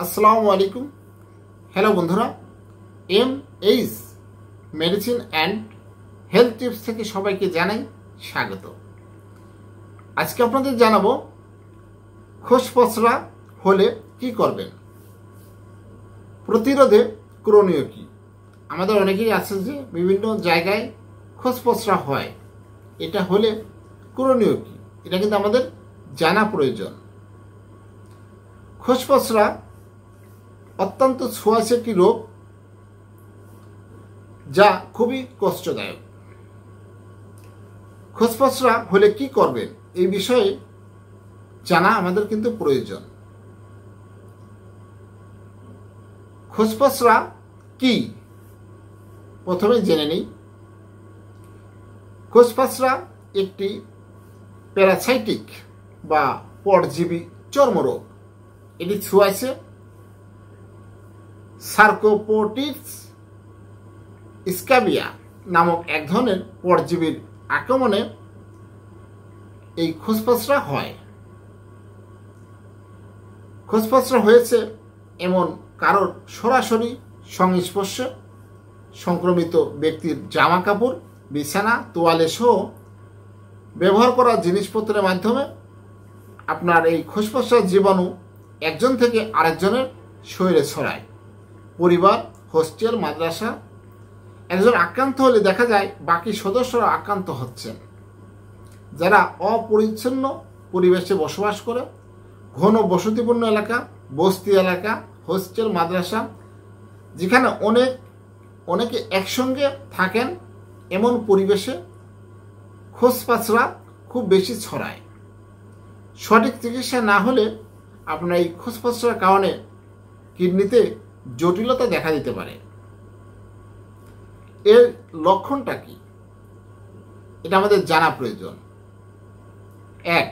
আসসালামু আলাইকুম। হ্যালো বন্ধুরা, H medicine and health tips থেকে সবাইকে জানাই স্বাগত। আজকে আপনাদের জানাবো খোসপচরা হলে কি করবেন, প্রতিরোধে করণীয় কি। আমাদের অনেকেই আছে যে বিভিন্ন জায়গায় খোসপচরা হয়, এটা হলে করণীয় কি, এটা কিন্তু আমাদের জানা প্রয়োজন। খোসপচরা অত্যন্ত ছোঁয়াচে একটি রোগ, যা খুবই কষ্টদায়ক। খোসপচরা হলে কি করবেন এই বিষয়ে জানা আমাদের কিন্তু প্রয়োজন। খোসপচরা কি প্রথমে জেনে নিই। খোসপচরা একটি প্যারাসাইটিক বা পরজীবী চর্মরোগ। এটি ছোঁয়াচে সার্কোপোটিস স্ক্যাবিয়া নামক এক ধরনের পরজীবীর আক্রমণে এই খোসপচরা হয়। খোসপচরা হয়েছে এমন কারোর সরাসরি সংস্পর্শে, সংক্রমিত ব্যক্তির জামা কাপড়, বিছানা, তোয়ালে সহ ব্যবহার করা জিনিসপত্রের মাধ্যমে আপনার এই খোসপচরার জীবাণু একজন থেকে আরেকজনের শরীরে ছড়ায়। পরিবার, হোস্টেল, মাদ্রাসা একজন আক্রান্ত হলে দেখা যায় বাকি সদস্যরা আক্রান্ত হচ্ছেন। যারা অপরিচ্ছন্ন পরিবেশে বসবাস করে, ঘন বসতিপূর্ণ এলাকা, বস্তি এলাকা, হোস্টেল, মাদ্রাসা, যেখানে অনেকে একসঙ্গে থাকেন, এমন পরিবেশে খোসপচরা খুব বেশি ছড়ায়। সঠিক চিকিৎসা না হলে আপনার এই খোসপচরার কারণে কিডনিতে জটিলতা দেখা দিতে পারে। এর লক্ষণটা কি, এটা আমাদের জানা প্রয়োজন। 1.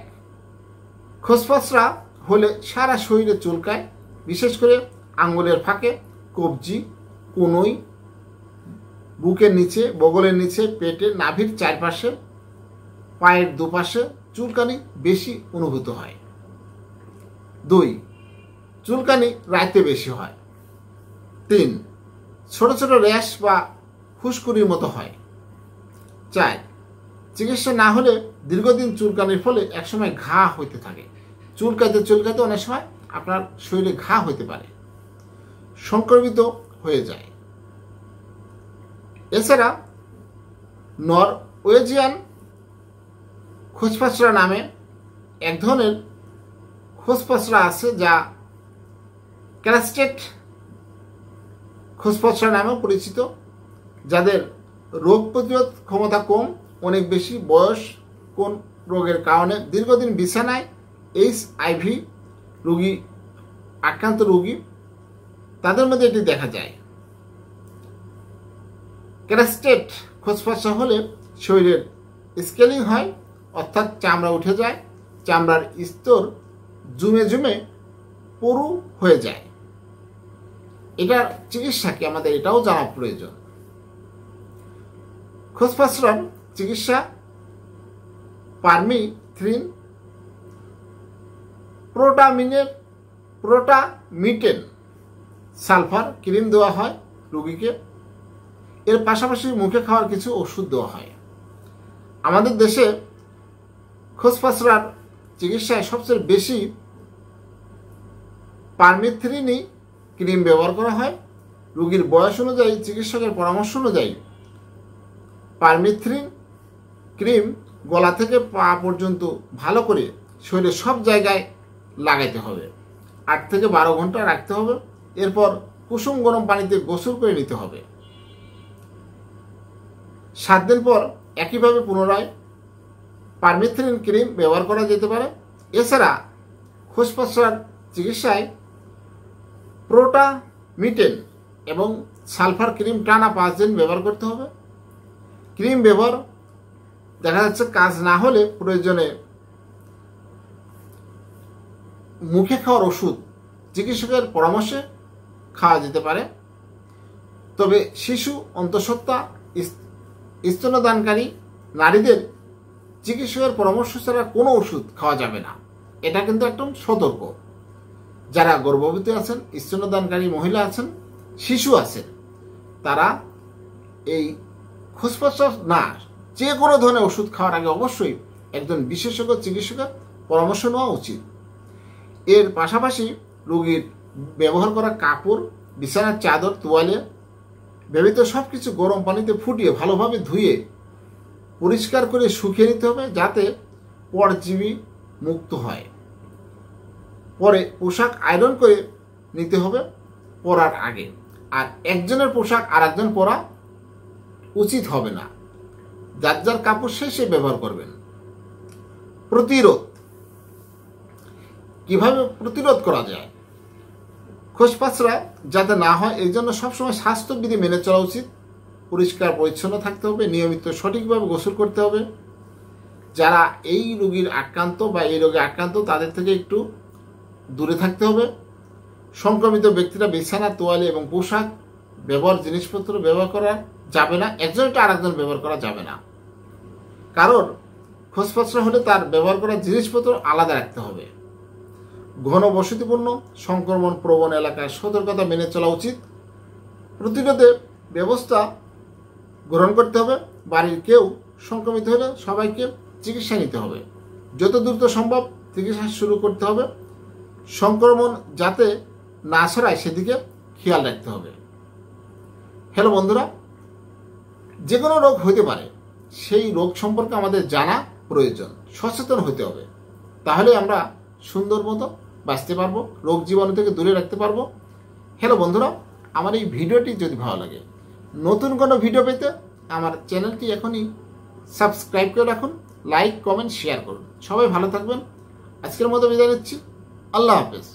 খোসপচরা হলে সারা শরীরে চুলকায়, বিশেষ করে আঙ্গুলের ফাঁকে, কবজি, কনুই, বুকের নিচে, বগলের নিচে, পেটে, নাভির চারপাশে, পায়ের দুপাশে চুলকানি বেশি অনুভূত হয়। 2. চুলকানি রাতে বেশি হয়। 3. ছোট ছোট র্যাশ বা ফুসকুড়ির মতো হয়। 4. চিকিৎসা না হলে দীর্ঘদিন চুলকানির ফলে একসময় ঘা হইতে থাকে। চুলকাতে চুলকাতে অনেক সময় আপনার শরীরে ঘা হইতে পারে, সংক্রমিত হয়ে যায়। এছাড়া নরওয়েজিয়ান খোসপচরা নামে এক ধরনের খোসপচরা আছে, যা ক্যারাস্টেট খোসপচরা নামেও পরিচিত, যাদের রোগ প্রতিরোধ ক্ষমতা কম, অনেক বেশি বয়স, কোন রোগের কারণে দীর্ঘদিন বিছানায়, HIV রোগী, আক্রান্ত রোগী, তাদের মধ্যে এটি দেখা যায়। ক্যারাস্টেট খোসপচরা হলে শরীরের স্কেলিং হয়, অর্থাৎ চামড়া উঠে যায়, চামড়ার স্তর জুমে জুমে পুরু হয়ে যায়। এটার চিকিৎসা কি আমাদের এটাও জানা প্রয়োজন। খোসপচরার চিকিৎসা পারমিথ্রিন, প্রোটামিটেন সালফার ক্রিম দেওয়া হয় রোগীকে। এর পাশাপাশি মুখে খাওয়ার কিছু ওষুধ দেওয়া হয়। আমাদের দেশে খোসপচরার চিকিৎসায় সবচেয়ে বেশি পারমিথ্রিনই ক্রিম ব্যবহার করা হয়। রোগীর বয়স অনুযায়ী, চিকিৎসকের পরামর্শ অনুযায়ী পারমিথ্রিন ক্রিম গলা থেকে পা পর্যন্ত ভালো করে শরীরের সব জায়গায় লাগাইতে হবে। 8 থেকে 12 ঘন্টা রাখতে হবে। এরপর কুসুম গরম পানিতে গোসল করে নিতে হবে। 7 দিন পর একইভাবে পুনরায় পারমিথ্রিন ক্রিম ব্যবহার করা যেতে পারে। এছাড়া খোসপচরার চিকিৎসায় প্রোটামিটেন এবং সালফার ক্রিম টানা 5 দিন ব্যবহার করতে হবে। ক্রিম ব্যবহার দেখা যাচ্ছে কাজ না হলে প্রয়োজনে মুখে খাওয়ার ওষুধ চিকিৎসকের পরামর্শে খাওয়া যেতে পারে। তবে শিশু, অন্তঃসত্ত্বা, স্তন্যদানকারী নারীদের চিকিৎসকের পরামর্শ ছাড়া কোনো ওষুধ খাওয়া যাবে না। এটা কিন্তু একদম সতর্ক। যারা গর্ভবতী আছেন, স্তন্যদানকারী মহিলা আছেন, শিশু আছেন, তারা এই খোসপশ্বাস না যে কোনো ধরনের ওষুধ খাওয়ার আগে অবশ্যই একজন বিশেষজ্ঞ চিকিৎসকের পরামর্শ নেওয়া উচিত। এর পাশাপাশি রোগীর ব্যবহার করা কাপড়, বিছানার চাদর, তোয়ালে ব্যবহৃত সব কিছু গরম পানিতে ফুটিয়ে ভালোভাবে ধুয়ে পরিষ্কার করে শুকিয়ে নিতে হবে, যাতে পরজীবী মুক্ত হয়। পরে পোশাক আয়রন করে নিতে হবে পরার আগে। আর একজনের পোশাক আর একজন পরা উচিত হবে না। যার যার কাপড় সে ব্যবহার করবেন। প্রতিরোধ, কিভাবে প্রতিরোধ করা যায় খোসপাসরা যাতে না হয়, এই জন্য সবসময় স্বাস্থ্যবিধি মেনে চলা উচিত। পরিষ্কার পরিচ্ছন্ন থাকতে হবে, নিয়মিত সঠিকভাবে গোসল করতে হবে। যারা এই রোগীর আক্রান্ত বা এই রোগে আক্রান্ত তাদের থেকে একটু দূরে থাকতে হবে। সংক্রমিত ব্যক্তিরা বিছানা, তোয়ালে এবং পোশাক ব্যবহার জিনিসপত্র ব্যবহার করা যাবে না। একজনটা আর একজন ব্যবহার করা যাবে না। কারণ খোসপসরা হলে তার ব্যবহার করা জিনিসপত্র আলাদা রাখতে হবে। ঘন বসতিপূর্ণ সংক্রমণ প্রবণ এলাকায় সতর্কতা মেনে চলা উচিত। প্রতিরোধে ব্যবস্থা গ্রহণ করতে হবে। বাড়ির কেউ সংক্রমিত হলে সবাইকে চিকিৎসা নিতে হবে। যত দ্রুত সম্ভব চিকিৎসা শুরু করতে হবে। সংক্রমণ যাতে না ছড়ায় সেদিকে খেয়াল রাখতে হবে। হ্যালো বন্ধুরা, যে কোনো রোগ হতে পারে, সেই রোগ সম্পর্কে আমাদের জানা প্রয়োজন, সচেতন হতে হবে। তাহলে আমরা সুন্দর মতো বাঁচতে পারবো, রোগ জীবাণু থেকে দূরে রাখতে পারবো। হ্যালো বন্ধুরা, আমার এই ভিডিওটি যদি ভালো লাগে, নতুন কোনো ভিডিও পেতে আমার চ্যানেলটি এখনই সাবস্ক্রাইব করে রাখুন, লাইক, কমেন্ট, শেয়ার করুন। সবাই ভালো থাকবেন। আজকের মতো বিদায় নিচ্ছি। আল্লাহ হাফেজ।